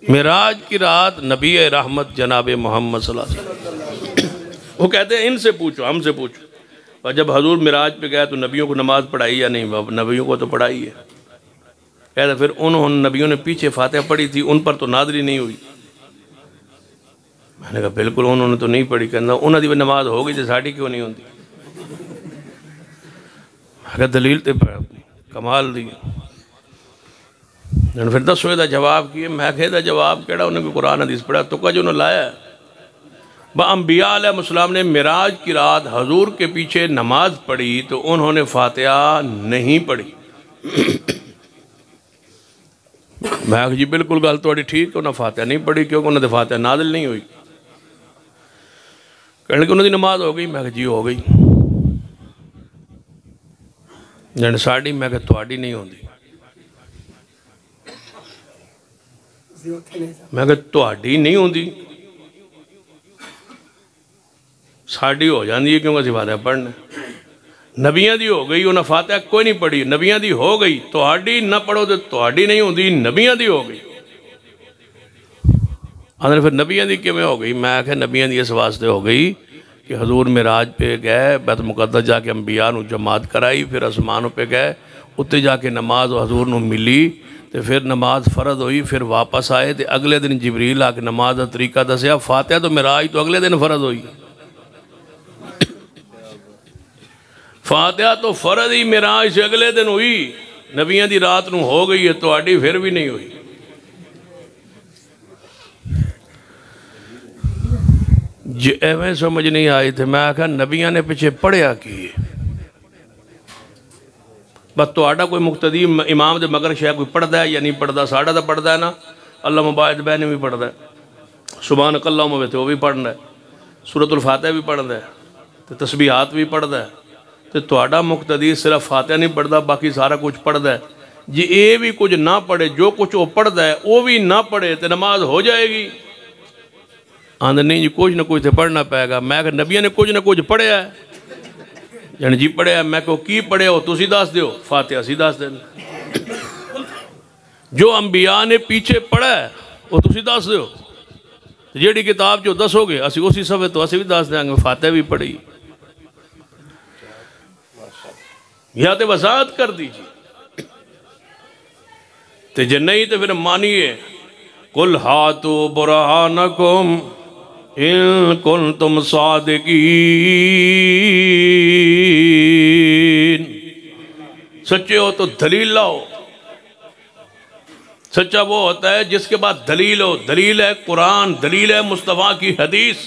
معراج کی رات نبی رحمت جناب محمد صلی اللہ علیہ وسلم، وہ کہتے ہیں ان سے پوچھو، ہم سے پوچھو، اور جب حضور معراج پہ گئے تو نبیوں کو نماز پڑھائی یا نہیں؟ نبیوں کو تو پڑھائی ہے۔ کہتے پھر انہوں نبیوں نے پیچھے فاتحہ پڑھی تھی، ان پر تو نازل ہی نہیں ہوئی۔ میں نے کہا بالکل انہوں نے تو نہیں پڑھی، کہنا انہوں نے بھی نماز ہو گئی تھی، ساڑھی کیوں نہیں ہوتی؟ میں کہا دلیل تے کمال دی، پھر دسویں دا جواب کیے۔ میں کہے دا جواب کیڑا، انہیں کوئی قرآن حدیث پڑھا تو کا جو انہوں لایا ہے۔ با انبیاء علیہ السلام نے معراج کی رات حضور کے پیچھے نماز پڑھی تو انہوں نے فاتحہ نہیں پڑھی۔ میں کہا جی بالکل گل تو ٹھیک، انہوں نے فاتحہ نہیں پڑھی کیونکہ انہوں نے فاتحہ نازل نہیں ہوئی۔ کہنے لگے انہوں نے نماز ہو گئی؟ میں کہا جی ہو گئی۔ جن ساڑھی میں کہا تواڈی نہیں ہوندی۔ میں کہا تواڈی نہیں ہوندی، ساڑھی ہو جاندی ہے کیونکہ اسی فاتحہ پڑھنا ہے۔ نبیاں دی ہو گئی، انہوں نے فاتحہ کوئی نہیں پڑھی، نبیاں دی ہو گئی، تواڈی نہ پڑھو تو تواڈی نہیں ہوندی، نبیاں دی ہو گئی۔ اندر پھر نبیاں دی کیوں ہو گئی؟ میں کہا نبیاں دی اس واسطے ہو گئی کہ حضور معراج پہ گئے، بیت مقدس جا کے انبیاء نو جماعت کرائی، پھر آسمانوں پہ گئے، اتنے جا کے نماز حضور نو ملی، تو پھر نماز فرض ہوئی، پھر واپس آئے، تو اگلے دن جبریل آ کے نماز کا طریقہ دسیا۔ فاتحہ تو معراج تو اگلے دن فرض ہوئی، فاتحہ تو فرض ہی معراج سے اگلے دن ہوئی، نبیاں دی رات نو ہو گئی ہے، تو آڈی پھر بھی نہیں ہوئی۔ جی ایویں سمجھ نہیں آئی تھے، میں کہا نبیاں نے پیچھے پڑھیا کی بس تو آڈا کوئی مقتدی امام دے مگر شاہ کوئی پڑھ دا ہے یا نہیں پڑھ دا، ساڑھا دا پڑھ دا ہے نا، اللہ مباعد بہنے بھی پڑھ دا ہے، سبحانک اللہم بیتے وہ بھی پڑھ دا ہے، سورۃ الفاتحہ بھی پڑھ دا ہے، تسبیحات بھی پڑھ دا ہے، تو آڈا مقتدی صرف فاتحہ نہیں پڑھ دا، باقی سارا کچھ پڑھ دا ہے۔ جی اے بھی کچھ نہ پڑھے، جو کچھ وہ پڑھ دا ہے وہ بھی نہ پڑھے تو نماز ہو جائے گی؟ آندھا نہیں جی کچھ نہ کچھ تو پڑھنا پائے گا۔ میں کہا نبیوں نے کچھ نہ کچھ پڑھیا ہے، یعنی جی پڑھیا ہے۔ میں کہو کی پڑھے ہو تو سی داس دیو، فاتحہ سی داس دینا، جو انبیاء نے پیچھے پڑھا ہے وہ تو سی داس دیو، جیڑی کتاب جو دسو گے اسی اسی صفحے تو اسی بھی داس دیں گے، فاتحہ بھی پڑھی یا تے وضاحت کر دیجیے، تے جے نہیں تو پھر مانیے قُلْ هَاتُوا بُرْهَانَكُمْ إِن كُنْتُمْ صَادِقِينَ، سچے ہو تو دلیل لاؤ۔ سچا وہ ہوتا ہے جس کے بعد دلیل ہو، دلیل ہے قرآن، دلیل ہے مصطفیٰ کی حدیث۔